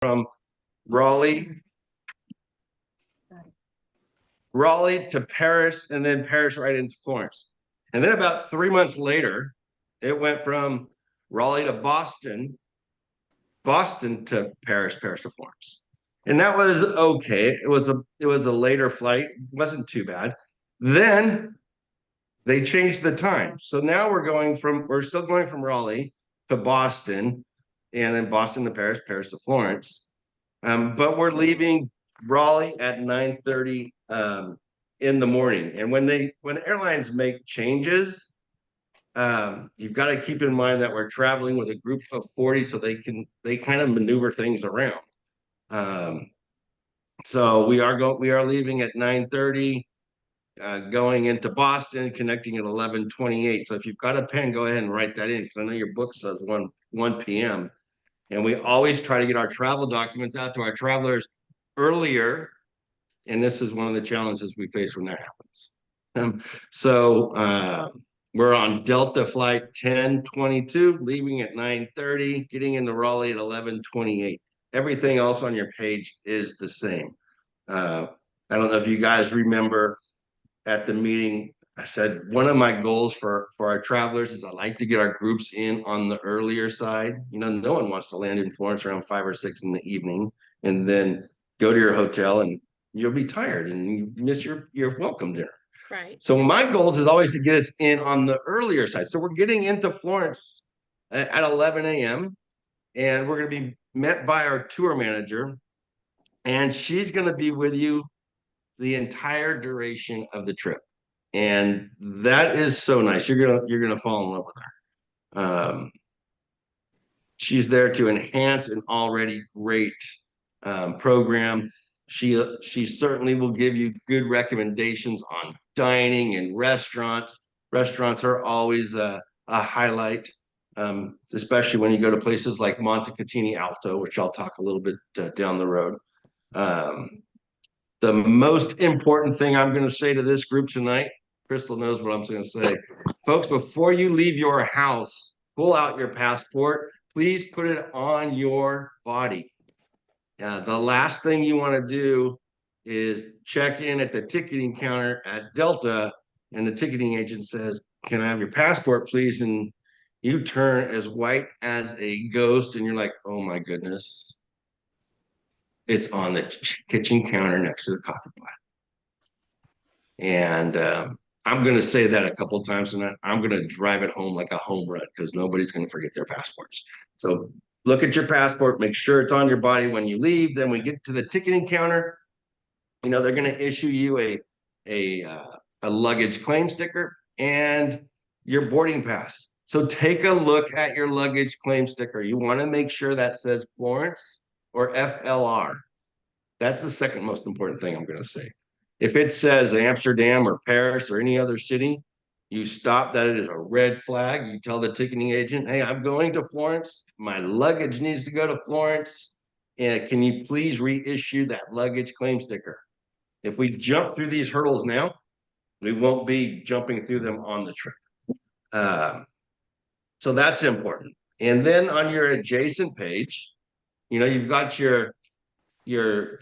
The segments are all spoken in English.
from Raleigh, Raleigh to Paris, and then Paris right into Florence. And then about 3 months later, it went from Raleigh to Boston, Boston to Paris, Paris to Florence. And that was okay. It was a later flight. It wasn't too bad. Then they changed the time. So now we're still going from Raleigh to Boston, and then Boston to Paris, Paris to Florence. But we're leaving Raleigh at 9:30 in the morning. And when airlines make changes, you've got to keep in mind that we're traveling with a group of 40, so they kind of maneuver things around. Um, so we are leaving at 9:30, going into Boston, connecting at 11:28. So if you've got a pen, go ahead and write that in because I know your book says 1 p.m. And we always try to get our travel documents out to our travelers earlier. And this is one of the challenges we face when that happens. So we're on Delta flight 1022, leaving at 9:30, getting into Raleigh at 11:28. Everything else on your page is the same. I don't know if you guys remember at the meeting, I said one of my goals for our travelers is I like to get our groups in on the earlier side. You know, no one wants to land in Florence around 5 or 6 in the evening and then go to your hotel and you'll be tired and you miss your welcome dinner. Right. So my goals is always to get us in on the earlier side. So we're getting into Florence at 11 a.m. and we're going to be met by our tour manager, and she's going to be with you the entire duration of the trip. And that is so nice. You're gonna fall in love with her. She's there to enhance an already great program. She certainly will give you good recommendations on dining and restaurants. Restaurants are always a highlight, especially when you go to places like Montecatini Alto, which I'll talk a little bit down the road. Um, the most important thing I'm going to say to this group tonight, Crystal knows what I'm going to say. Folks, before you leave your house, pull out your passport. Please put it on your body. The last thing you want to do is check in at the ticketing counter at Delta, and the ticketing agent says, "Can I have your passport, please?" And you turn as white as a ghost, and you're like, "Oh my goodness." It's on the kitchen counter next to the coffee pot. And I'm going to say that a couple of times, and I'm going to drive it home like a home run because nobody's going to forget their passports. So look at your passport, make sure it's on your body when you leave. Then we get to the ticketing counter. You know, they're going to issue you a luggage claim sticker and your boarding pass. So take a look at your luggage claim sticker. You want to make sure that says Florence or FLR. That's the second most important thing I'm going to say. If it says Amsterdam or Paris or any other city, you stop. That is a red flag. You tell the ticketing agent, "Hey, I'm going to Florence. My luggage needs to go to Florence. And can you please reissue that luggage claim sticker?" If we jump through these hurdles now, we won't be jumping through them on the trip. Um, so that's important. And then on your adjacent page, you know, you've got your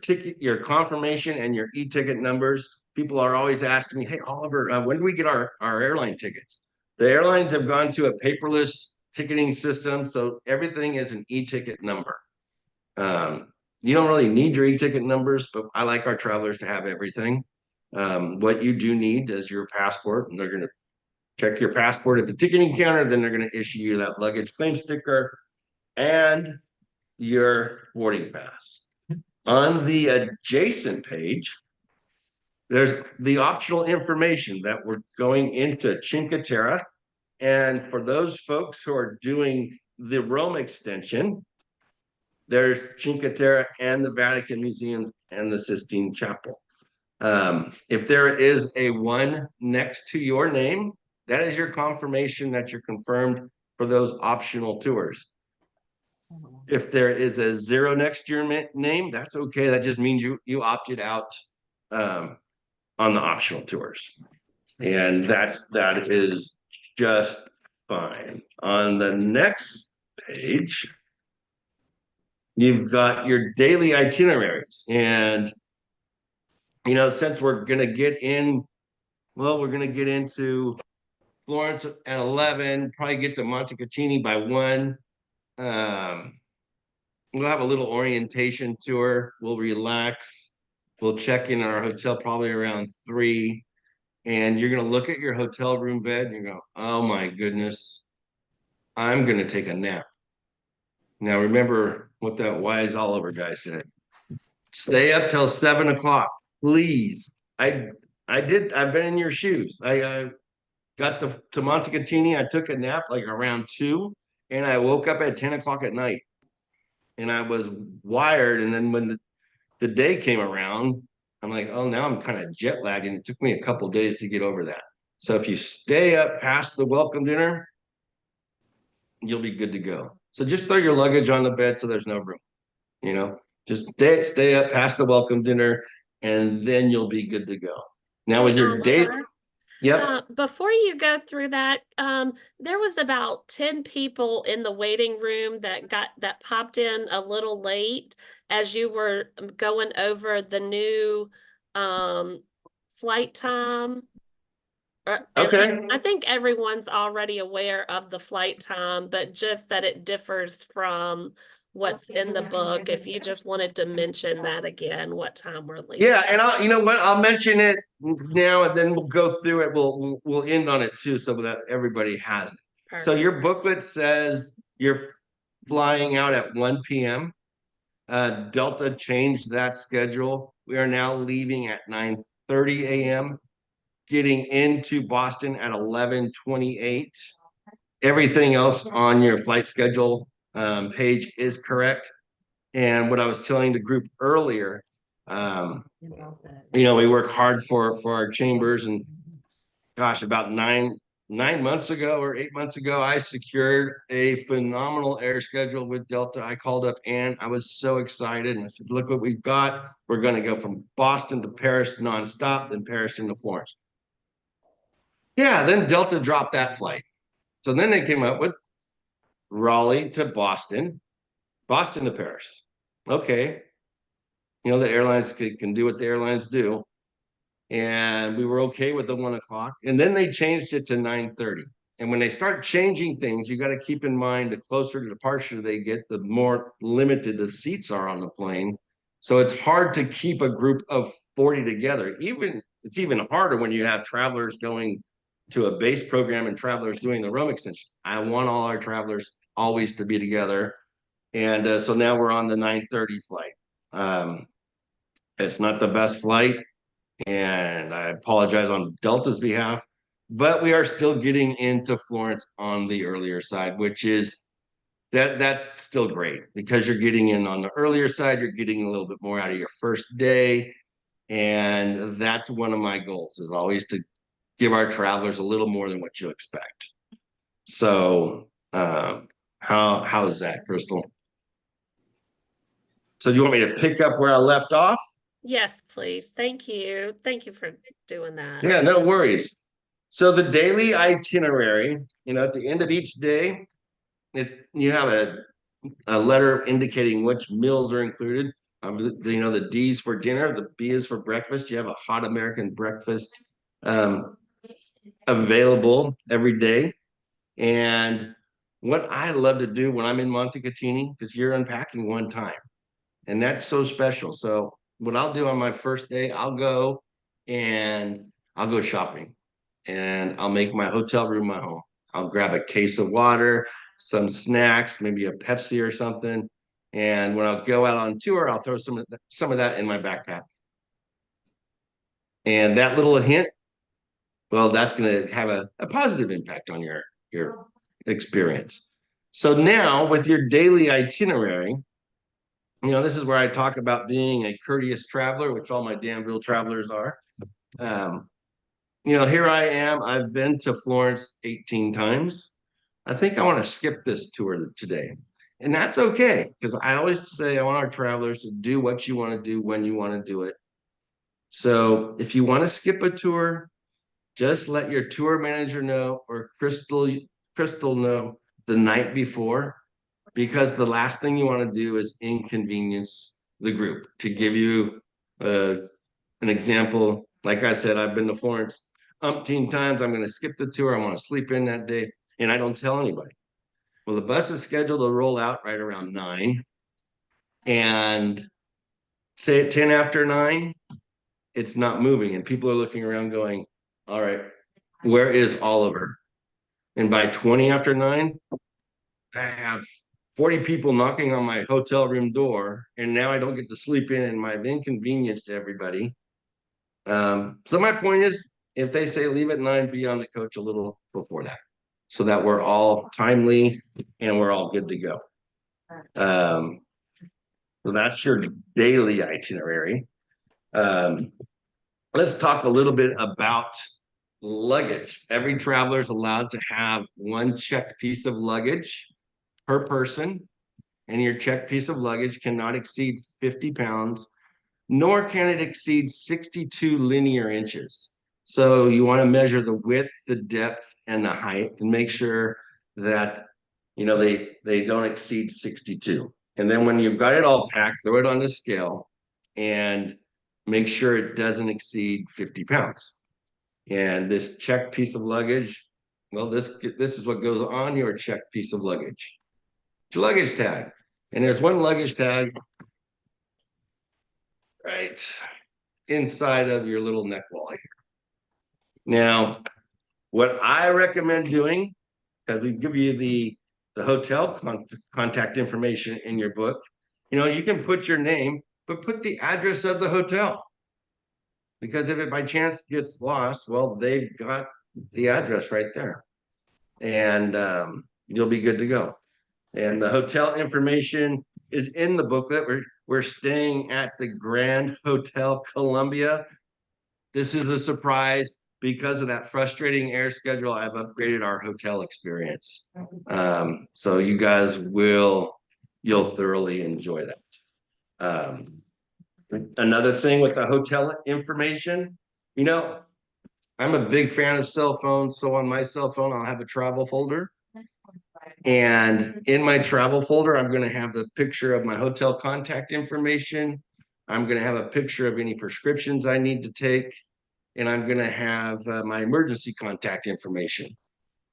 ticket, your confirmation, and your e-ticket numbers. People are always asking me, "Hey, Oliver, when do we get our airline tickets?" The airlines have gone to a paperless ticketing system, so everything is an e-ticket number. You don't really need your e-ticket numbers, but I like our travelers to have everything. What you do need is your passport, and they're going to check your passport at the ticketing counter. Then they're going to issue you that luggage claim sticker and your boarding pass. On the adjacent page, there's the optional information that we're going into Cinque Terre. And for those folks who are doing the Rome extension, there's Cinque Terre and the Vatican Museums and the Sistine Chapel. If there is a 1 next to your name, that is your confirmation that you're confirmed for those optional tours. If there is a 0 next to your name, that's okay. That just means you opted out on the optional tours. And that is just fine. On the next page, you've got your daily itineraries. And, since we're going to get in, well, we're going to get into Florence at 11, probably get to Montecatini by 1. Um, we'll have a little orientation tour. We'll relax. We'll check in our hotel probably around 3. And you're going to look at your hotel room bed and you go, oh my goodness, I'm going to take a nap. Now, remember what that wise Oliver guy said. Stay up till 7 o'clock, please. I've been in your shoes. I got to Montecatini. I took a nap like around 2, and I woke up at 10 o'clock at night, and I was wired. And then when the day came around, I'm like, oh, now I'm kind of jet lagged, and it took me a couple days to get over that. So if you stay up past the welcome dinner, you'll be good to go. So just throw your luggage on the bed so there's no room. You know, just stay up past the welcome dinner, and then you'll be good to go. Now Hey, with your date, Oliver, yep. before you go through that, there was about 10 people in the waiting room that popped in a little late as you were going over the new um, flight time. And Okay. I think everyone's already aware of the flight time, but just that it differs from what's in the book. If you just wanted to mention that again, what time we're leaving. Yeah, and you know what? I'll mention it now, and then we'll go through it. We'll end on it too, so that everybody has it. So Perfect. your booklet says you're flying out at 1 p.m. Delta changed that schedule. We are now leaving at 9:30 a.m., getting into Boston at 11:28. Everything else on your flight schedule page is correct. And what I was telling the group earlier, um, we work hard for our chambers, and gosh, about 9 months ago or 8 months ago, I secured a phenomenal air schedule with Delta. I called up Ann. I was so excited, and I said, "Look what we've got. We're going to go from Boston to Paris nonstop, then Paris into Florence." Yeah, then Delta dropped that flight. So then they came up with Raleigh to Boston, Boston to Paris. Okay, the airlines can do what the airlines do, and we were okay with the 1 o'clock. And then they changed it to 9:30. And when they start changing things, you got to keep in mind the closer to departure they get, the more limited the seats are on the plane. So it's hard to keep a group of 40 together. It's even harder when you have travelers going to a base program and travelers doing the Rome extension. I want all our travelers always to be together. And so now we're on the 9:30 flight. Um, it's not the best flight, and I apologize on Delta's behalf, but we are still getting into Florence on the earlier side, which is that's still great because you're getting in on the earlier side, you're getting a little bit more out of your first day, and that's one of my goals is always to give our travelers a little more than what you expect. So, how's that, Crystal? So, do you want me to pick up where I left off? Yes, please. Thank you. Thank you for doing that. Yeah, no worries. So the daily itinerary, at the end of each day, you have a letter indicating which meals are included. The D is for dinner, the B is for breakfast. You have a hot American breakfast um, available every day. And what I love to do when I'm in Montecatini, because you're unpacking one time, and that's so special. So what I'll do on my first day, and I'll go shopping, and I'll make my hotel room my home. I'll grab a case of water, some snacks, maybe a Pepsi or something. And when I'll go out on tour, I'll throw some of that in my backpack. And that little hint, well, that's going to have a positive impact on your experience. So now with your daily itinerary, this is where I talk about being a courteous traveler, which all my Danville travelers are. Um, here I am. I've been to Florence 18 times. I think I want to skip this tour today. And that's okay, because I always say I want our travelers to do what you want to do when you want to do it. So if you want to skip a tour, just let your tour manager know or Crystal know the night before. because the last thing you want to do is inconvenience the group. To give you an example, like I said, I've been to Florence umpteen times. I'm going to skip the tour. I want to sleep in that day, and I don't tell anybody. Well, the bus is scheduled to roll out right around 9, and say at 10 after 9, it's not moving, and people are looking around going, all right, where is Oliver? And by 20 after 9, I have 40 people knocking on my hotel room door, and now I don't get to sleep in, and I've inconvenienced everybody. So my point is, if they say leave at 9, be on the coach a little before that, so that we're all timely and we're all good to go. So that's your daily itinerary. Let's talk a little bit about luggage. Every traveler is allowed to have one checked piece of luggage per person, and your checked piece of luggage cannot exceed 50 pounds, nor can it exceed 62 linear inches. So you want to measure the width, the depth, and the height, and make sure that they don't exceed 62. And then when you've got it all packed, throw it on the scale and make sure it doesn't exceed 50 pounds. And this checked piece of luggage, well, this is what goes on your checked piece of luggage. It's your luggage tag. And there's one luggage tag right inside of your little neck wallet here. Now, what I recommend doing, because we give you the hotel contact information in your book, you can put your name, but put the address of the hotel. Because if it by chance gets lost, well, they've got the address right there. And you'll be good to go. And the hotel information is in the booklet. We're staying at the Grand Hotel Columbia. This is a surprise. Because of that frustrating air schedule, I've upgraded our hotel experience. So you guys you'll thoroughly enjoy that. Another thing with the hotel information, I'm a big fan of cell phones. So on my cell phone, I'll have a travel folder. And in my travel folder, I'm going to have the picture of my hotel contact information. I'm going to have a picture of any prescriptions I need to take. And I'm going to have my emergency contact information.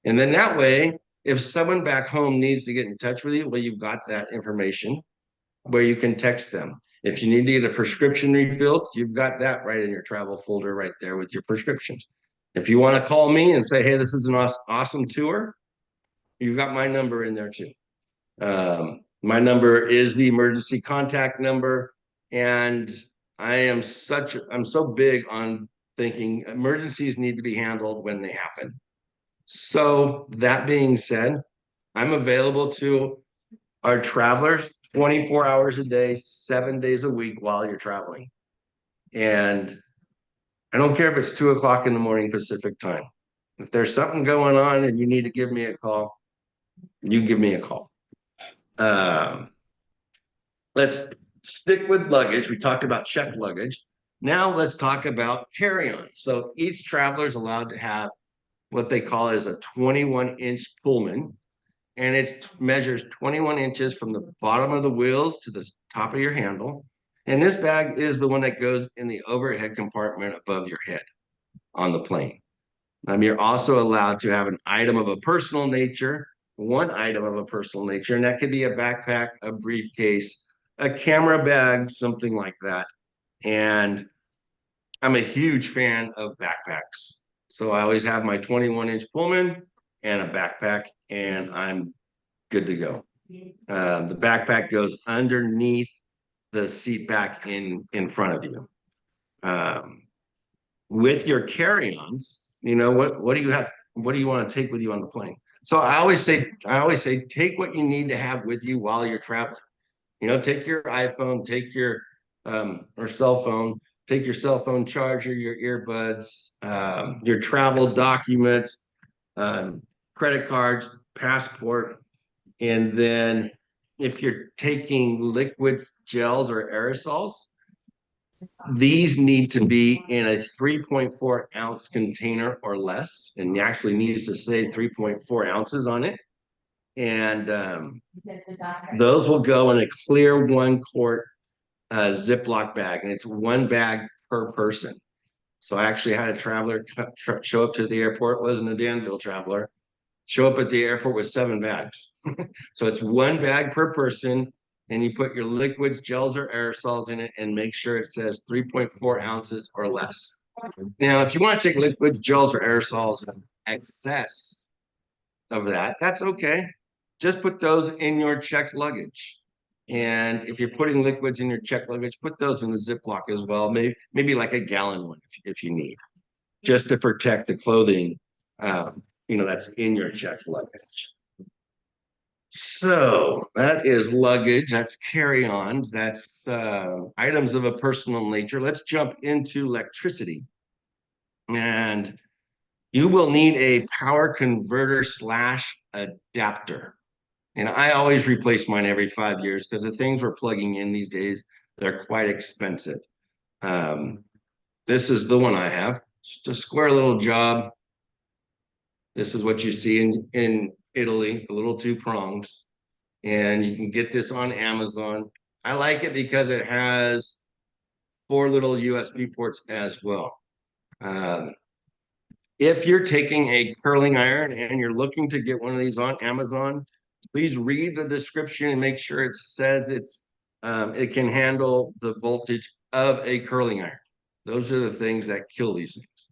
And then that way, if someone back home needs to get in touch with you, well, you've got that information where you can text them. If you need to get a prescription refilled, you've got that right in your travel folder right there with your prescriptions. If you want to call me and say, hey, this is an awesome tour, you've got my number in there too. My number is the emergency contact number. And I'm so big on thinking emergencies need to be handled when they happen. So that being said, I'm available to our travelers 24 hours a day, 7 days a week while you're traveling. And I don't care if it's 2 o'clock in the morning Pacific time. If there's something going on and you need to give me a call, you give me a call. Let's stick with luggage. We talked about checked luggage. Now let's talk about carry-on. So each traveler is allowed to have what they call as a 21-inch Pullman, and it measures 21 inches from the bottom of the wheels to the top of your handle. And this bag is the one that goes in the overhead compartment above your head on the plane. You're also allowed to have an item of a personal nature, one item of a personal nature, and that could be a backpack, a briefcase, a camera bag, something like that. And I'm a huge fan of backpacks. So I always have my 21-inch Pullman and a backpack, and I'm good to go. The backpack goes underneath the seat back in front of you. With your carry-ons, what do you have? What do you want to take with you on the plane? So I always say, take what you need to have with you while you're traveling. Take your iPhone, take your or cell phone, take your cell phone charger, your earbuds, your travel documents, credit cards, passport. And then if you're taking liquids, gels, or aerosols, these need to be in a 3.4 ounce container or less. And it actually needs to say 3.4 ounces on it. And those will go in a clear 1 quart Ziploc bag, and it's 1 bag per person. So I actually had a traveler show up to the airport, wasn't a Danville traveler, show up at the airport with 7 bags. So it's 1 bag per person, and you put your liquids, gels, or aerosols in it, and make sure it says 3.4 ounces or less. Now, if you want to take liquids, gels, or aerosols in excess of that, that's okay. Just put those in your checked luggage. And if you're putting liquids in your checked luggage, put those in the Ziploc as well. Maybe like a gallon one if you need, just to protect the clothing, that's in your checked luggage. So that is luggage. That's carry-on. That's items of a personal nature. Let's jump into electricity. And you will need a power converter / adapter. And I always replace mine every 5 years because the things we're plugging in these days, they're quite expensive. This is the one I have. Just a square little job. This is what you see in Italy, the little 2 prongs. And you can get this on Amazon. I like it because it has 4 little USB ports as well. If you're taking a curling iron and you're looking to get one of these on Amazon, please read the description and make sure it says it can handle the voltage of a curling iron. Those are the things that kill these things.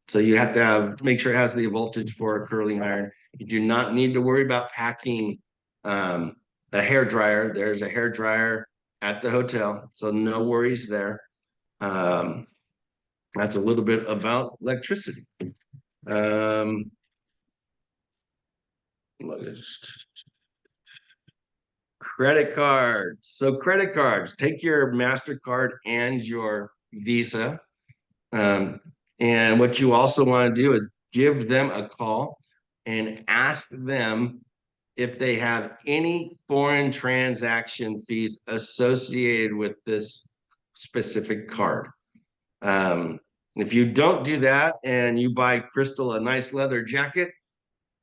So you have to make sure it has the voltage for a curling iron. You do not need to worry about packing a hair dryer. There's a hair dryer at the hotel, so no worries there. That's a little bit about electricity. Credit cards. So credit cards, take your MasterCard and your Visa. And what you also want to do is give them a call and ask them if they have any foreign transaction fees associated with this specific card. If you don't do that and you buy Crystal a nice leather jacket,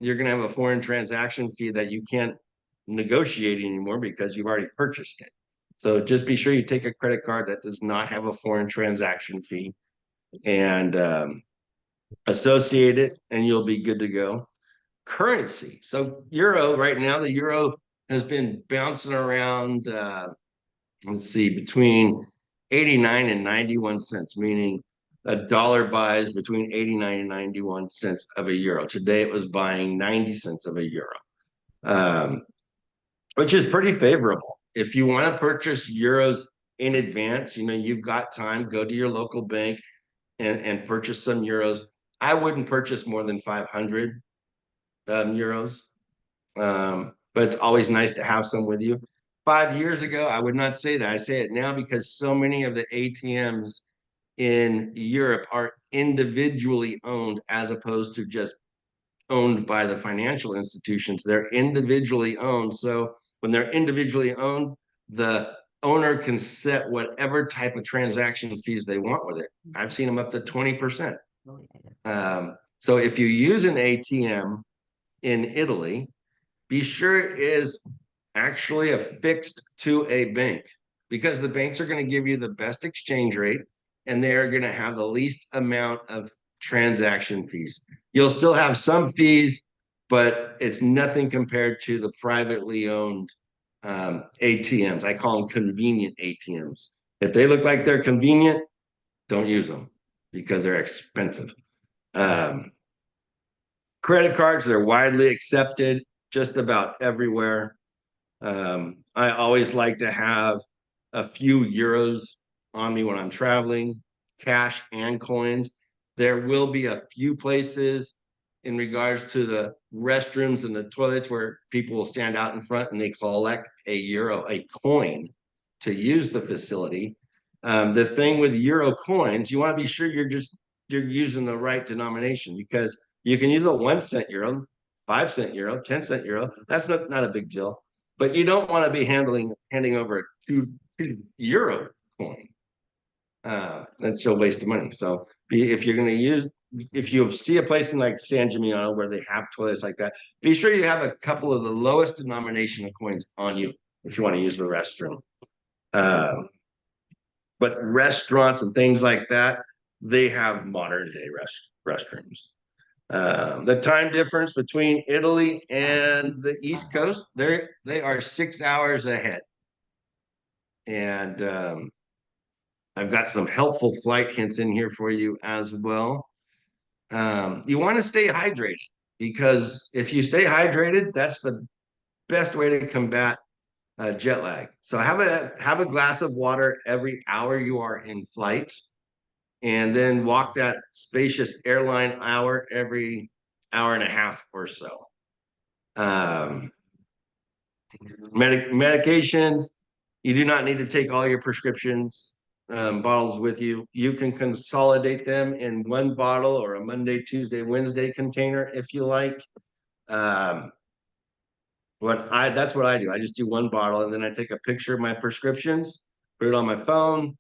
you're going to have a foreign transaction fee that you can't negotiate anymore because you've already purchased it. So just be sure you take a credit card that does not have a foreign transaction fee and associate it, and you'll be good to go. Currency. So euro right now, the euro has been bouncing around, let's see, between 89 and 91 cents, meaning a dollar buys between 89 and 91 cents of a euro. Today it was buying 90 cents of a euro, which is pretty favorable. If you want to purchase euros in advance, you've got time, go to your local bank and purchase some euros. I wouldn't purchase more than 500 euros, but it's always nice to have some with you. 5 years ago, I would not say that. I say it now because so many of the ATMs in Europe are individually owned as opposed to just owned by the financial institutions. They're individually owned. So when they're individually owned, the owner can set whatever type of transaction fees they want with it. I've seen them up to 20%. So if you use an ATM in Italy, be sure it is actually affixed to a bank, because the banks are going to give you the best exchange rate and they're going to have the least amount of transaction fees. You'll still have some fees, but it's nothing compared to the privately owned ATMs. I call them convenient ATMs. If they look like they're convenient, don't use them because they're expensive. Credit cards, they're widely accepted just about everywhere. I always like to have a few euros on me when I'm traveling, cash and coins. There will be a few places in regards to the restrooms and the toilets where people will stand out in front and they collect a euro, a coin, to use the facility. The thing with euro coins, you want to be sure you're using the right denomination, because you can use a 1 cent euro, 5 cent euro, 10 cent euro. That's not a big deal. But you don't want to be handing over a two euro coin. That's a waste of money. So if you're going to use if you see a place in like San Gimignano where they have toilets like that, be sure you have a couple of the lowest denomination of coins on you if you want to use the restroom. But restaurants and things like that, they have modern day restrooms. The time difference between Italy and the East Coast, they are 6 hours ahead. And I've got some helpful flight hints in here for you as well. You want to stay hydrated because if you stay hydrated, that's the best way to combat jet lag. So have a glass of water every hour you are in flight, and then walk that spacious airline hour every hour and a half or so. Um, medications, you do not need to take all your prescriptions bottles with you. You can consolidate them in one bottle or a Monday, Tuesday, Wednesday container if you like. That's what I do. I just do one bottle and then I take a picture of my prescriptions, put it on my phone,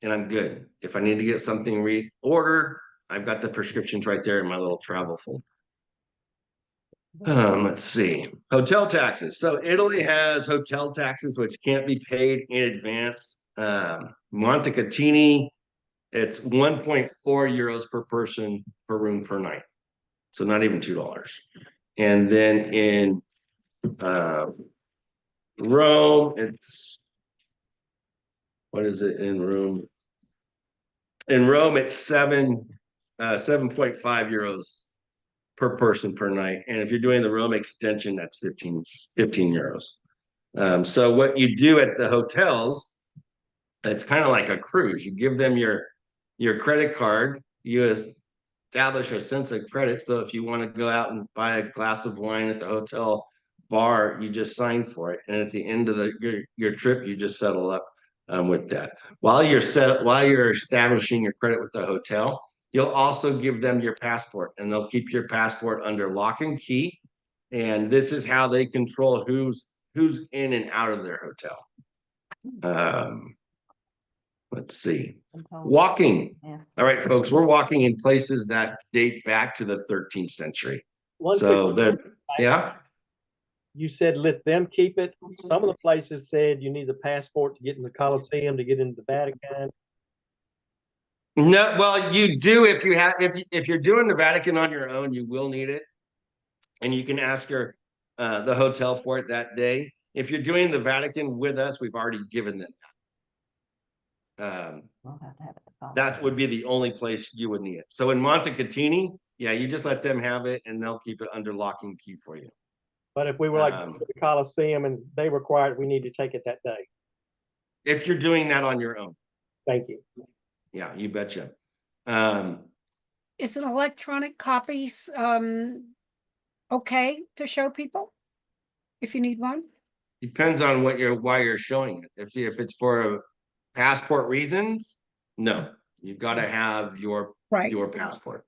and I'm good. If I need to get something reordered, I've got the prescriptions right there in my little travel folder. Let's see. Hotel taxes. So Italy has hotel taxes which can't be paid in advance. Montecatini, it's 1.4 euros per person per room per night. So not even $2. And then in Rome, it's what is it in Rome? In Rome, it's 7.5 euros per person per night. And if you're doing the Rome extension, that's 15 euros. So what you do at the hotels, it's kind of like a cruise. You give them your credit card, you establish a sense of credit. So if you want to go out and buy a glass of wine at the hotel bar, you just sign for it. And at the end of your trip, you just settle up with that. While you're establishing your credit with the hotel, you'll also give them your passport, and they'll keep your passport under lock and key. And this is how they control who's in and out of their hotel. Let's see. Walking. All right, folks, we're walking in places that date back to the 13th century. Yeah. You said let them keep it. Some of the places said you need a passport to get in the Colosseum, to get into the Vatican. No, well, you do if you're doing the Vatican on your own, you will need it, and you can ask the hotel for it that day. If you're doing the Vatican with us, we've already given them that. That would be the only place you would need it. So in Montecatini, yeah, you just let them have it, and they'll keep it under lock and key for you. But if we were like the Coliseum and they require it, we need to take it that day. If you're doing that on your own. Thank you. Yeah, you betcha. Is an electronic copies okay to show people if you need one? Depends on why you're showing it. If it's for passport reasons, no, you've got to have your passport.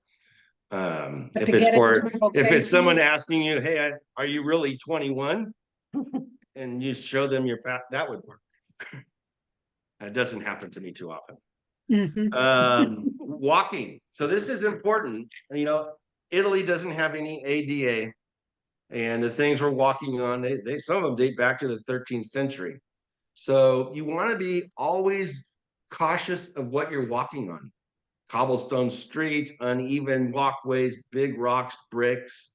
If it's someone asking you, hey, are you really 21? And you show them your pass, that would work. That doesn't happen to me too often. Walking. So this is important. You know, Italy doesn't have any ADA, and the things we're walking on, some of them date back to the 13th century. So you want to be always cautious of what you're walking on. Cobblestone streets, uneven walkways, big rocks, bricks.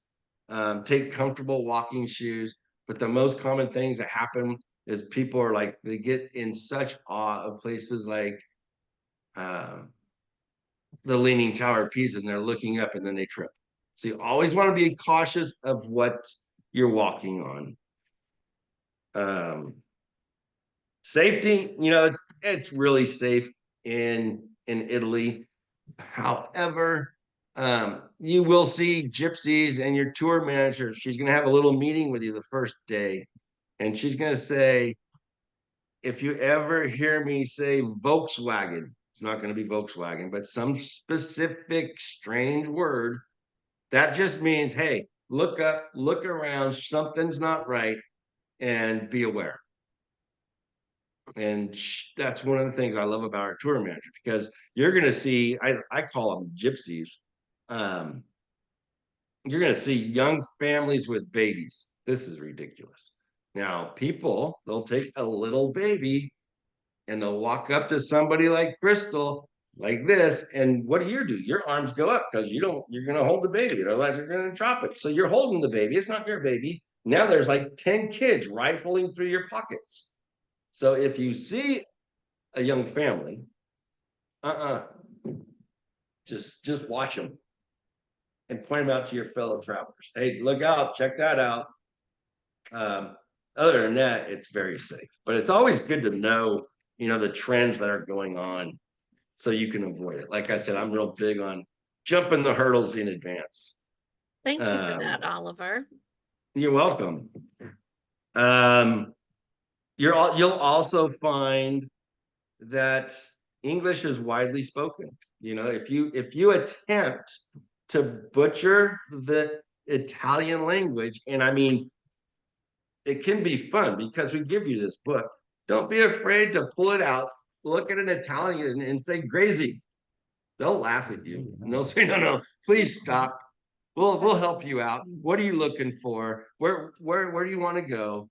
Take comfortable walking shoes. But the most common things that happen is people are like, they get in such awe of places like the Leaning Tower of Pisa, and they're looking up and then they trip. So you always want to be cautious of what you're walking on. Safety, you know, it's really safe in Italy. However, you will see gypsies, and your tour manager, she's going to have a little meeting with you the first day, and she's going to say, if you ever hear me say Volkswagen, it's not going to be Volkswagen, but some specific strange word, that just means, hey, look up, look around, something's not right, and be aware. And that's one of the things I love about our tour manager, because you're going to see, I call them gypsies. You're going to see young families with babies. This is ridiculous. Now, people, they'll take a little baby and they'll walk up to somebody like Crystal, like this. And what do? Your arms go up because you're going to hold the baby, otherwise you're going to drop it. So you're holding the baby. It's not your baby. Now there's like 10 kids rifling through your pockets. So if you see a young family, just watch them and point them out to your fellow travelers. Hey, look out, check that out. Other than that, it's very safe, but it's always good to know, the trends that are going on so you can avoid it. Like I said, I'm real big on jumping the hurdles in advance. Thank you for that, Oliver. You're welcome. You'll also find that English is widely spoken. If you attempt to butcher the Italian language, and I mean, it can be fun because we give you this book. Don't be afraid to pull it out, look at an Italian and say crazy. They'll laugh at you and they'll say, no, please stop. We'll help you out. What are you looking for? Where do you want to go?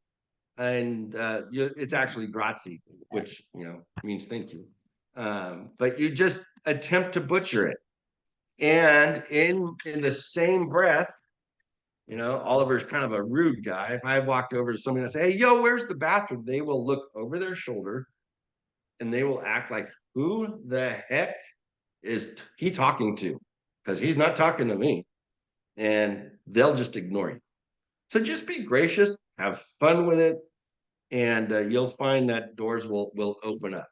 And it's actually grazie, which means thank you. But you just attempt to butcher it. And in the same breath, Oliver's kind of a rude guy. If I walked over to somebody and say, hey, yo, where's the bathroom? They will look over their shoulder and they will act like, who the heck is he talking to? Because he's not talking to me. And they'll just ignore you. So just be gracious, have fun with it, and you'll find that doors will open up.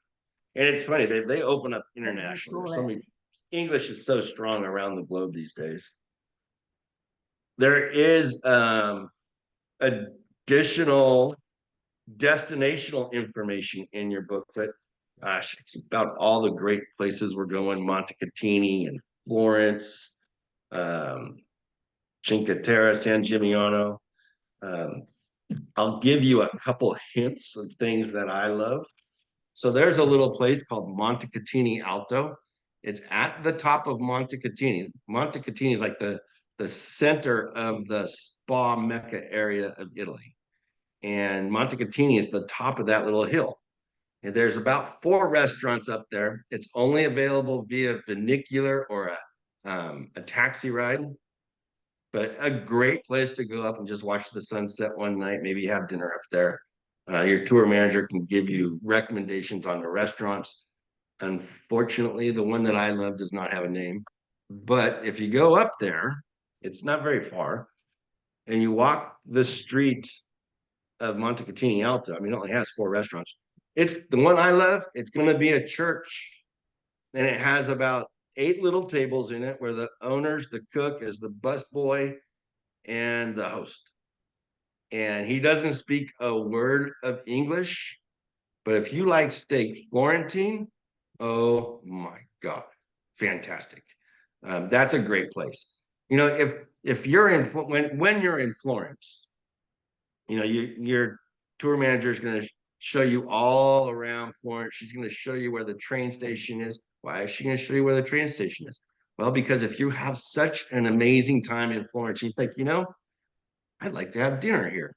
And it's funny, they open up internationally. English is so strong around the globe these days. There is additional destinational information in your booklet. Gosh, it's about all the great places we're going: Montecatini and Florence, Cinque Terre, San Gimignano. I'll give you a couple hints of things that I love. So there's a little place called Montecatini Alto. It's at the top of Montecatini. Montecatini is like the center of the spa mecca area of Italy. And Montecatini is the top of that little hill. And there's about 4 restaurants up there. It's only available via funicular or a taxi ride. But a great place to go up and just watch the sunset one night, maybe have dinner up there. Your tour manager can give you recommendations on the restaurants. Unfortunately, the one that I love does not have a name. But if you go up there, it's not very far, and you walk the street of Montecatini Alto. I mean, it only has 4 restaurants. It's the one I love. It's going to be a church, and it has about 8 little tables in it where the owners, the cook is the busboy and the host. And he doesn't speak a word of English, but if you like steak Florentine, oh my God, fantastic. That's a great place. If you're in, when you're in Florence, your tour manager is going to show you all around Florence. She's going to show you where the train station is. Why is she going to show you where the train station is? Well, because if you have such an amazing time in Florence, you think, I'd like to have dinner here.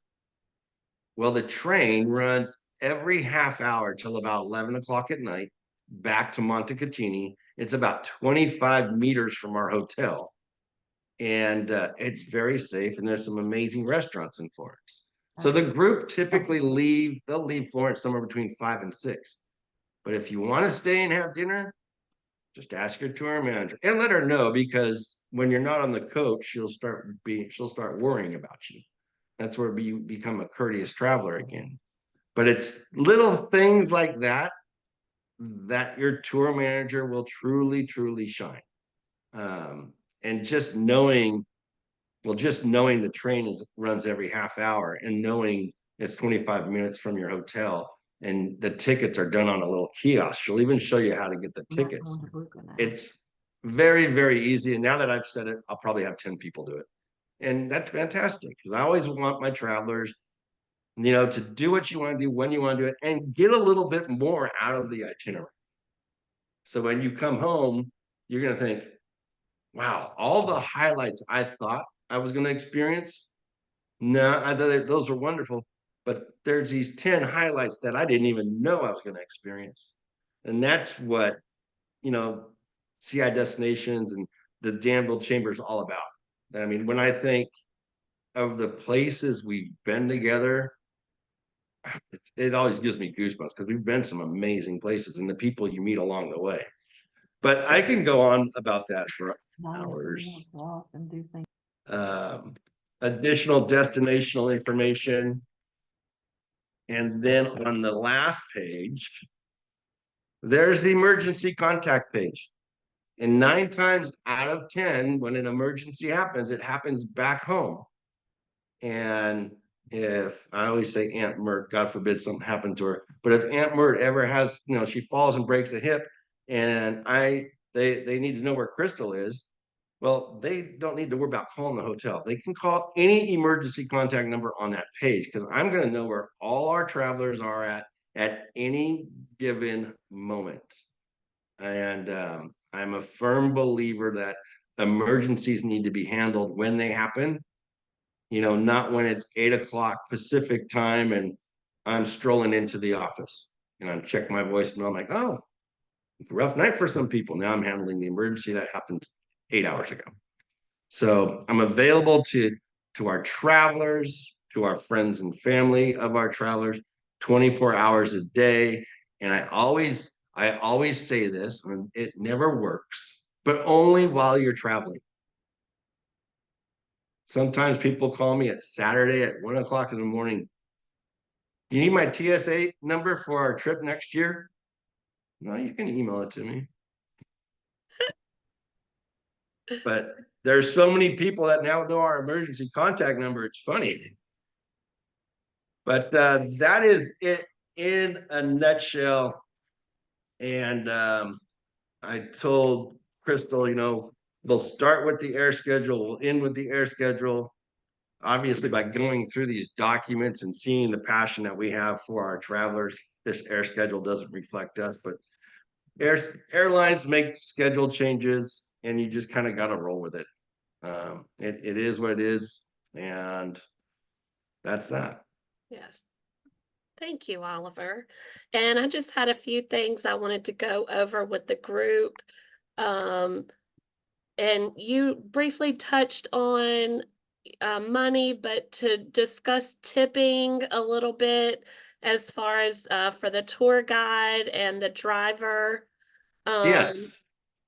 Well, the train runs every half hour till about 11 o'clock at night back to Montecatini. It's about 25 meters from our hotel. And it's very safe. And there's some amazing restaurants in Florence. So the group typically they'll leave Florence somewhere between 5 and 6. But if you want to stay and have dinner, just ask your tour manager and let her know, because when you're not on the coach, she'll start worrying about you. That's where you become a courteous traveler again. But it's little things like that your tour manager will truly, truly shine. And just knowing the train runs every half hour, and knowing it's 25 minutes from your hotel, and the tickets are done on a little kiosk. She'll even show you how to get the tickets. It's very, very easy. And now that I've said it, I'll probably have 10 people do it. And that's fantastic, because I always want my travelers to do what you want to do when you want to do it and get a little bit more out of the itinerary. So when you come home, you're going to think, wow, all the highlights I thought I was going to experience. No, those were wonderful, but there's these 10 highlights that I didn't even know I was going to experience. And that's what, CI Destinations and the Danville Chamber is all about. I mean, when I think of the places we've been together, it always gives me goosebumps because we've been some amazing places and the people you meet along the way. But I can go on about that for hours. Additional destinational information. And then on the last page, there's the emergency contact page. And 9 times out of 10, when an emergency happens, it happens back home. And if I always say Aunt Mert, God forbid something happened to her, but if Aunt Mert ever has, she falls and breaks a hip, and they need to know where Crystal is, well, they don't need to worry about calling the hotel. They can call any emergency contact number on that page because I'm going to know where all our travelers are at any given moment. And I'm a firm believer that emergencies need to be handled when they happen, not when it's 8 o'clock Pacific time and I'm strolling into the office and I'm checking my voicemail. I'm like, oh, rough night for some people. Now I'm handling the emergency that happened 8 hours ago. So I'm available to our travelers, to our friends and family of our travelers, 24 hours a day. And I always say this, and it never works, but only while you're traveling. Sometimes people call me at Saturday at 1 o'clock in the morning. You need my TSA number for our trip next year? No, you can email it to me. But there's so many people that now know our emergency contact number. It's funny. But that is it in a nutshell. And I told Crystal, we'll start with the air schedule, we'll end with the air schedule. Obviously, by going through these documents and seeing the passion that we have for our travelers, this air schedule doesn't reflect us, but airlines make schedule changes and you just kind of got to roll with it. It is what it is. And that's that. Yes. Thank you, Oliver. And I just had a few things I wanted to go over with the group. And you briefly touched on money, but to discuss tipping a little bit as far as for the tour guide and the driver. Yes.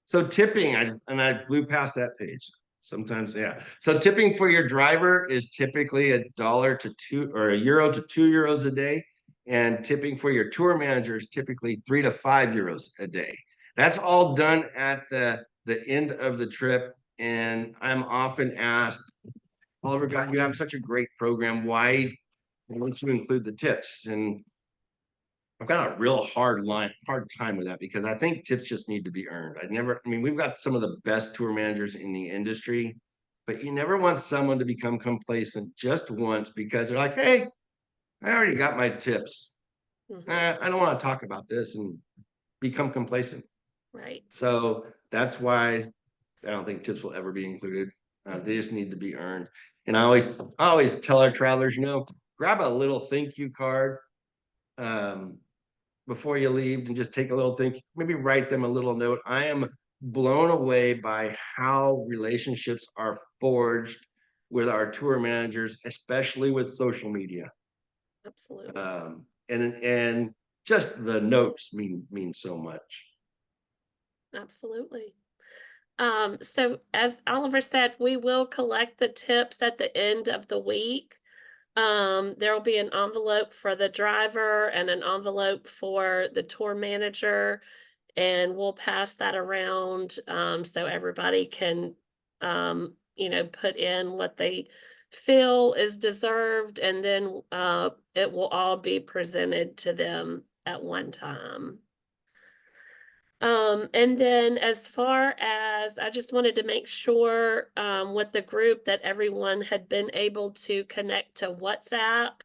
So tipping, I blew past that page. Sometimes, yeah. So tipping for your driver is typically $1 to €2 or €1 to €2 a day. And tipping for your tour manager is typically €3 to €5 a day. That's all done at the end of the trip. And I'm often asked, Oliver, God, you have such a great program. Why don't you include the tips? And I've got a real hard time with that because I think tips just need to be earned. We've got some of the best tour managers in the industry, but you never want someone to become complacent just once because they're like, hey, I already got my tips. I don't want to talk about this and become complacent. Right. So that's why I don't think tips will ever be included. They just need to be earned. And I always tell our travelers, grab a little thank you card. Before you leave and just take a little think, maybe write them a little note. I am blown away by how relationships are forged with our tour managers, especially with social media. Absolutely. And just the notes mean so much. Absolutely. So as Oliver said, we will collect the tips at the end of the week. There will be an envelope for the driver and an envelope for the tour manager, and we'll pass that around so everybody can, put in what they feel is deserved, and then it will all be presented to them at one time. And then as far as I just wanted to make sure with the group that everyone had been able to connect to WhatsApp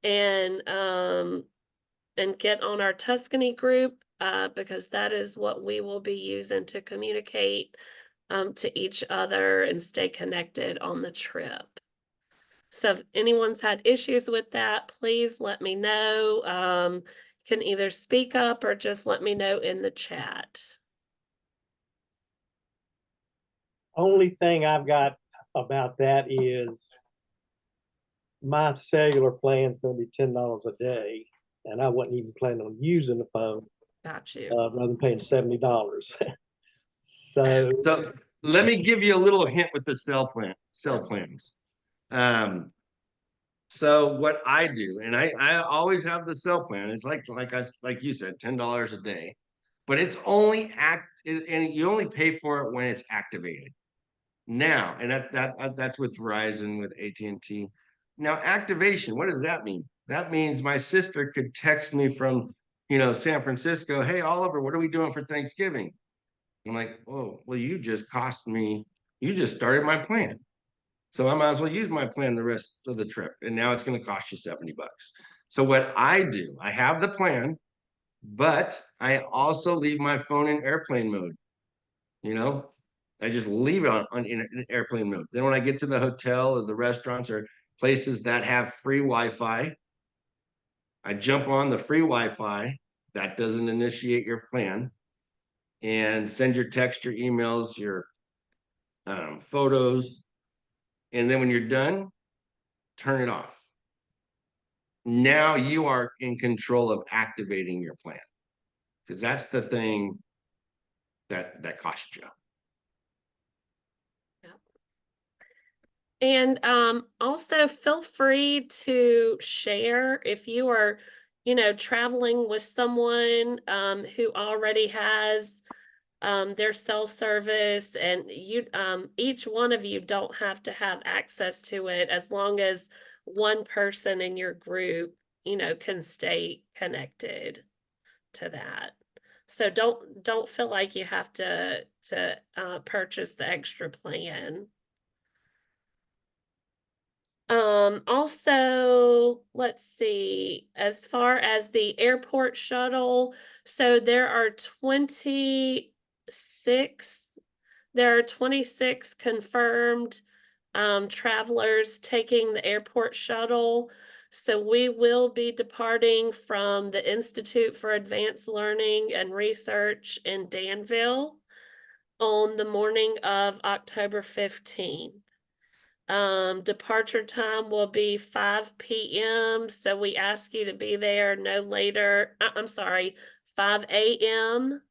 and get on our Tuscany group, because that is what we will be using to communicate to each other and stay connected on the trip. So if anyone's had issues with that, please let me know. Can either speak up or just let me know in the chat. Only thing I've got about that is my cellular plan's gonna be $10 a day, and I wasn't even planning on using the phone, Got you. rather than paying $70. So, So let me give you a little hint with the cell plans. So what I do, and I always have the cell plan. It's like you said, $10 a day, but it's only and you only pay for it when it's activated. Now, and that's with Verizon, with AT&T. Now, activation, what does that mean? That means my sister could text me from, San Francisco, "Hey, Oliver, what are we doing for Thanksgiving?" I'm like, "Oh, well, you just started my plan. So I might as well use my plan the rest of the trip. And now it's going to cost you $70." So what I do, I have the plan, but I also leave my phone in airplane mode. I just leave it in airplane mode. Then when I get to the hotel or the restaurants or places that have free Wi-Fi, I jump on the free Wi-Fi. That doesn't initiate your plan, and send your text, your emails, your photos. And then when you're done, turn it off. Now you are in control of activating your plan, because that's the thing that costs you. And also feel free to share if you are, traveling with someone who already has their cell service, and each one of you don't have to have access to it, as long as one person in your group, can stay connected to that. So don't feel like you have to purchase the extra plan. Also, let's see, as far as the airport shuttle, so there are 26 confirmed travelers taking the airport shuttle. So we will be departing from the Institute for Advanced Learning and Research in Danville on the morning of October 15th. Departure time will be 5 p.m. So we ask you to be there no later. I'm sorry, 5 a.m.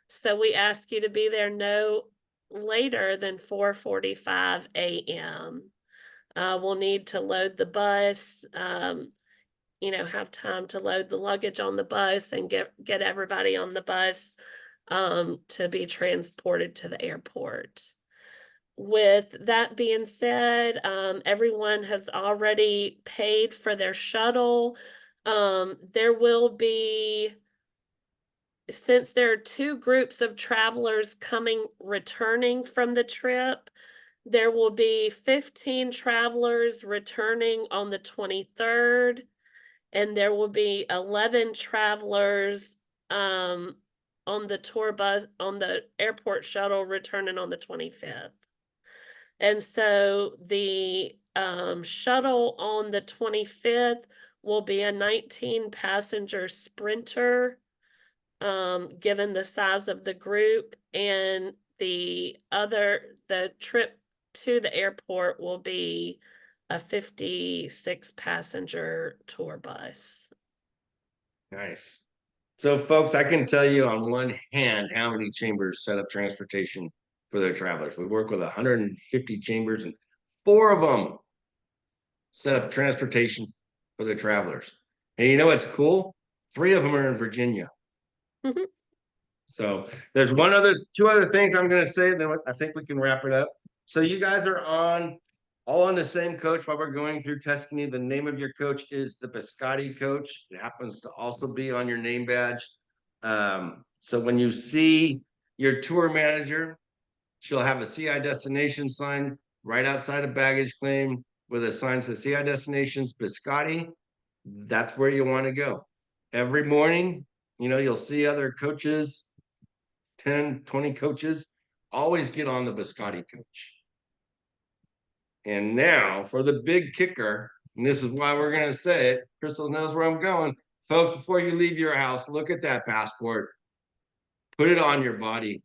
So we ask you to be there no later than 4:45 a.m. We'll need to load the bus, have time to load the luggage on the bus and get everybody on the bus to be transported to the airport. With that being said, everyone has already paid for their shuttle. There will be, since there are two groups of travelers returning from the trip, there will be 15 travelers returning on the 23rd, and there will be 11 travelers on the tour bus, on the airport shuttle, returning on the 25th. And so the shuttle on the 25th will be a 19-passenger Sprinter, given the size of the group, and the trip to the airport will be a 56-passenger tour bus. Nice. So folks, I can tell you on one hand how many chambers set up transportation for their travelers. We work with 150 chambers, and 4 of them set up transportation for their travelers. And you know what's cool? 3 of them are in Virginia. Mhm. So there's 2 other things I'm going to say, then I think we can wrap it up. So you guys are all on the same coach while we're going through Tuscany. The name of your coach is the Biscotti coach. It happens to also be on your name badge. So when you see your tour manager, she'll have a CI destination sign right outside of baggage claim with a sign that says CI destinations Biscotti. that's where you want to go. Every morning, you'll see other coaches, 10, 20 coaches, always get on the biscotti coach. And now for the big kicker, and this is why we're going to say it. Crystal knows where I'm going. Folks, before you leave your house, look at that passport, put it on your body,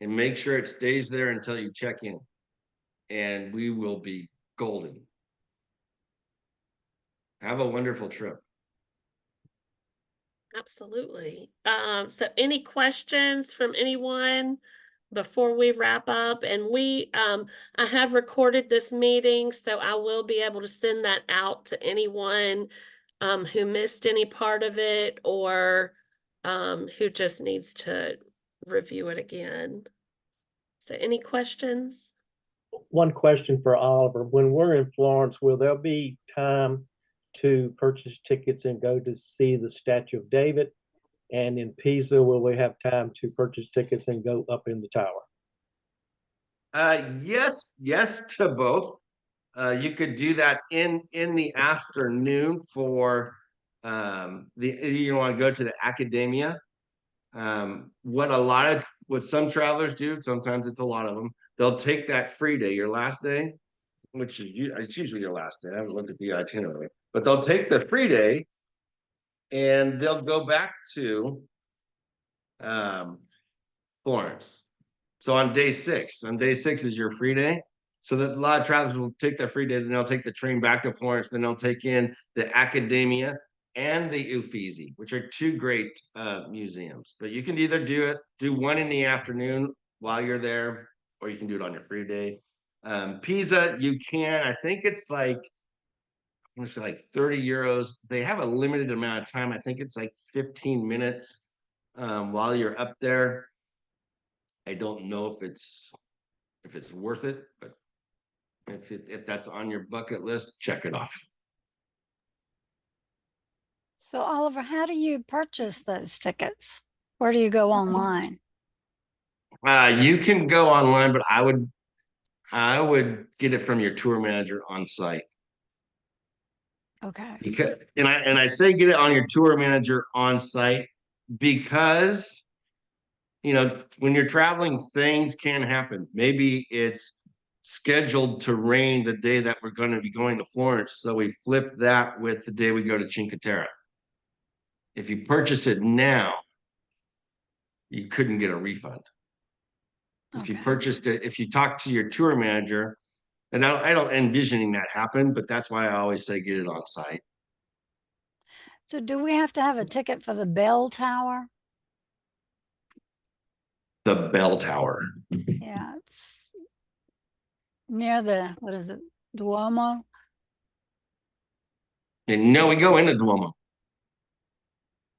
and make sure it stays there until you check in. And we will be golden. Have a wonderful trip. Absolutely. So any questions from anyone before we wrap up? And I have recorded this meeting, so I will be able to send that out to anyone who missed any part of it or who just needs to review it again. So any questions? One question for Oliver. When we're in Florence, will there be time to purchase tickets and go to see the Statue of David? And in Pisa, will we have time to purchase tickets and go up in the tower? Yes to both. You could do that in the afternoon for you want to go to the Academia. What some travelers do, sometimes it's a lot of them, they'll take that free day, your last day, which is it's usually your last day. I haven't looked at the itinerary, but they'll take the free day and they'll go back to Florence. So on day 6 is your free day. So that a lot of travelers will take their free day, then they'll take the train back to Florence, then they'll take in the Academia and the Uffizi, which are 2 great museums. But you can either do one in the afternoon while you're there, or you can do it on your free day. Pisa, you can. I think it's like, I'm gonna say like 30 euros. They have a limited amount of time. I think it's like 15 minutes while you're up there. I don't know if it's worth it, but if that's on your bucket list, check it off. So Oliver, how do you purchase those tickets? Where do you go online? You can go online, but I would get it from your tour manager on site. Okay. Because I say get it on your tour manager on site because when you're traveling, things can happen. Maybe it's scheduled to rain the day that we're going to be going to Florence, so we flip that with the day we go to Cinque Terre. If you purchase it now, you couldn't get a refund. If you purchased it, if you talk to your tour manager, and I don't envisioning that happen, but that's why I always say get it on site. So do we have to have a ticket for the bell tower? The bell tower. Yeah, it's near the, what is it, Duomo? And no, we go into Duomo.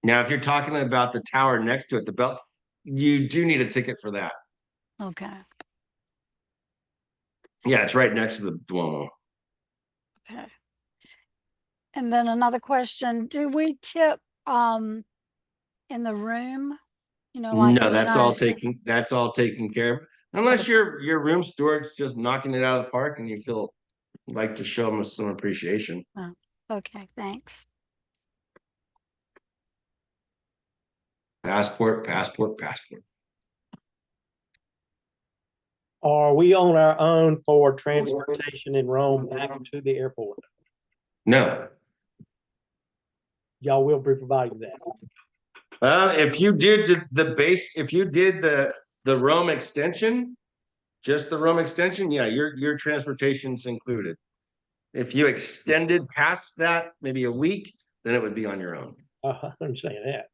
Now, if you're talking about the tower next to it, the bell, you do need a ticket for that. Okay. Yeah, it's right next to the Duomo. Okay. And then another question, do we tip in the room? Like No, in the that's all taken care of. Unless your room steward's just knocking it out of the park and you feel like to show them some appreciation. Oh, okay, thanks. Passport. Are we on our own for transportation in Rome back to the airport? No. Y'all will be providing that. If you did if you did the Rome extension, just the Rome extension, yeah, your transportation's included. If you extended past that, maybe a week, then it would be on your own. I understand that.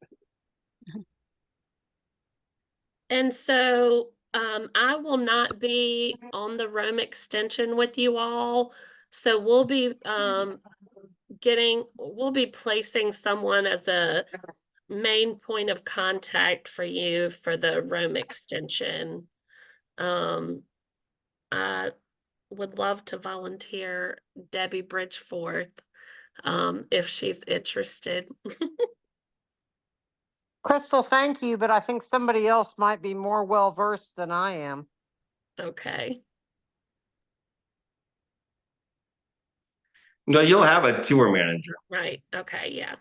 And so I will not be on the Rome extension with you all. So we'll be placing someone as a main point of contact for you for the Rome extension. I would love to volunteer Debbie Bridgeforth if she's interested. Crystal, thank you, but I think somebody else might be more well-versed than I am. Okay. No, you'll have a tour manager, Right, okay, yeah.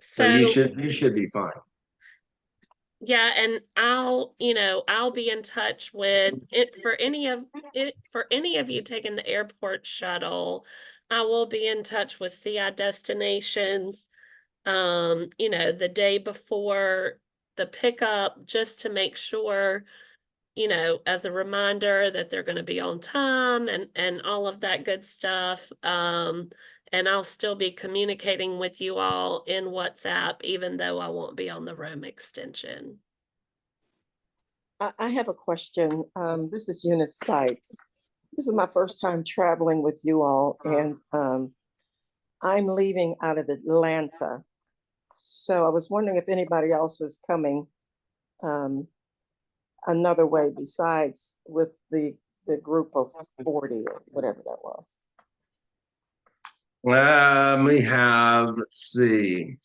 so you should be fine. Yeah, and I'll be in touch with it for any of you taking the airport shuttle. I will be in touch with CI Destinations, the day before the pickup, just to make sure, as a reminder that they're going to be on time and all of that good stuff. And I'll still be communicating with you all in WhatsApp, even though I won't be on the Rome extension. I have a question. This is Eunice Sykes. This is my first time traveling with you all, and I'm leaving out of Atlanta. So I was wondering if anybody else is coming another way besides with the group of 40 or whatever that was. Let's see.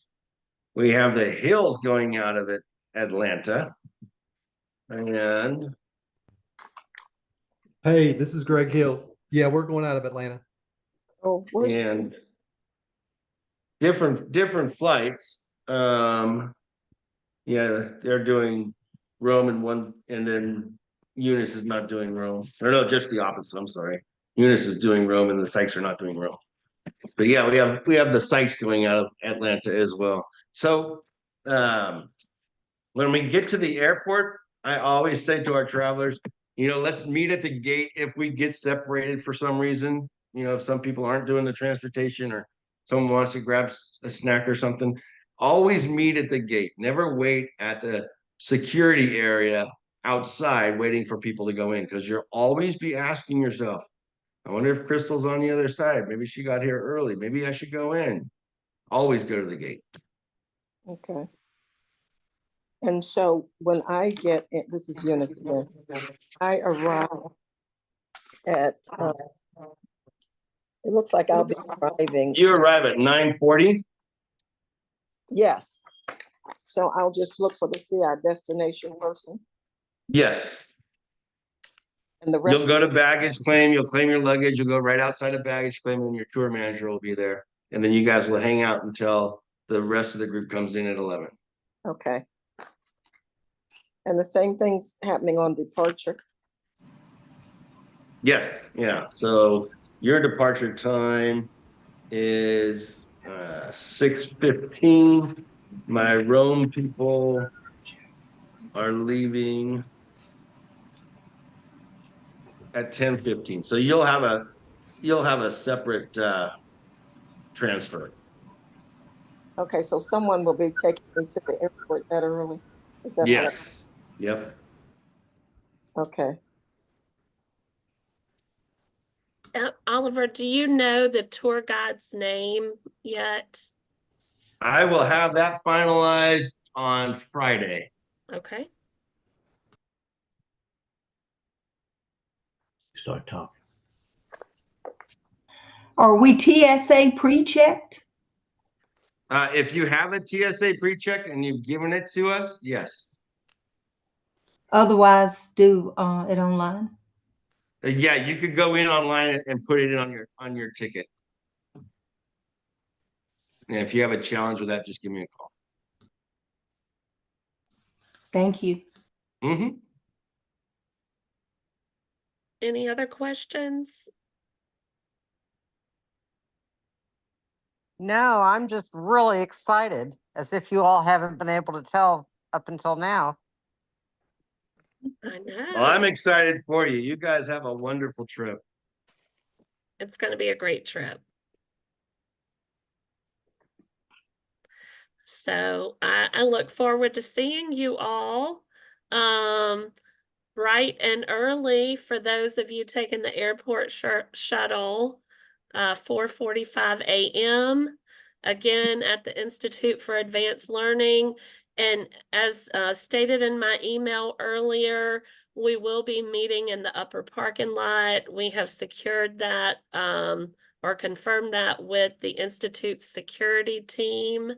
We have the Hills going out of Atlanta. And Hey, this is Greg Hill. Yeah, we're going out of Atlanta. Oh, where's and different flights. Yeah, they're doing Rome in one, and then Eunice is not doing Rome. Or no, just the opposite. I'm sorry. Eunice is doing Rome, and the Sykes are not doing Rome. But yeah, we have the Sykes going out of Atlanta as well. So when we get to the airport, I always say to our travelers, let's meet at the gate if we get separated for some reason. If some people aren't doing the transportation or someone wants to grab a snack or something, always meet at the gate. Never wait at the security area outside waiting for people to go in, because you'll always be asking yourself, I wonder if Crystal's on the other side. Maybe she got here early. Maybe I should go in. Always go to the gate. okay? And so when I get in, this is Eunice again. I arrive at. It looks like I'll be arriving. You arrive at 9:40. Yes. So I'll just look for the CI destination person, Yes. and the You'll rest. go to baggage claim, you'll claim your luggage, you'll go right outside of baggage claim, and your tour manager will be there. And then you guys will hang out until the rest of the group comes in at 11. Okay. And the same thing's happening on departure. Yes, yeah. So your departure time is 6:15. My Rome people are leaving at 10:15. So you'll have a separate transfer. Okay, so someone will be taking me to the airport that early. Is that Yes. Yep. Okay. Oliver, do you know the tour guide's name yet? I will have that finalized on Friday. Okay. Start talking. Are we TSA pre-checked? If you have a TSA pre-check and you've given it to us, yes. Otherwise, do it online? Yeah, you could go in online and put it in on your ticket. And if you have a challenge with that, just give me a call. Thank you. Mm-hmm. Any other questions? No, I'm just really excited, as if you all haven't been able to tell up until now. I know. Well, I'm excited for you. You guys have a wonderful trip. It's going to be a great trip. So I look forward to seeing you all bright and early for those of you taking the airport shuttle, 4:45 a.m. again at the Institute for Advanced Learning. And as stated in my email earlier, we will be meeting in the upper parking lot. We have secured that or confirmed that with the Institute's security team.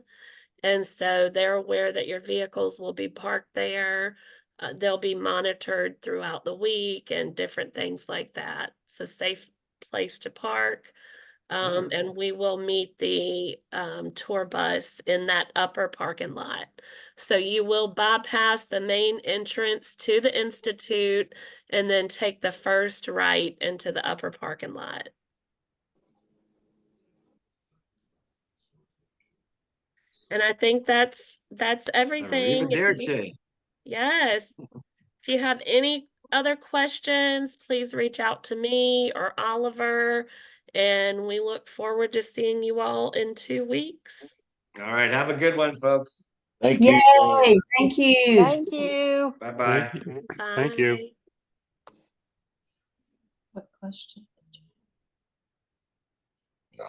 And so they're aware that your vehicles will be parked there. They'll be monitored throughout the week and different things like that. It's a safe place to park. And we will meet the tour bus in that upper parking lot. So you will bypass the main entrance to the Institute and then take the first right into the upper parking lot. And I think that's everything. Arrivederci. Yes. If you have any other questions, please reach out to me or Oliver. And we look forward to seeing you all in 2 weeks. All right. Have a good one, folks. Thank Yay, you. thank you. Thank you. Bye-bye. Bye. What question? No,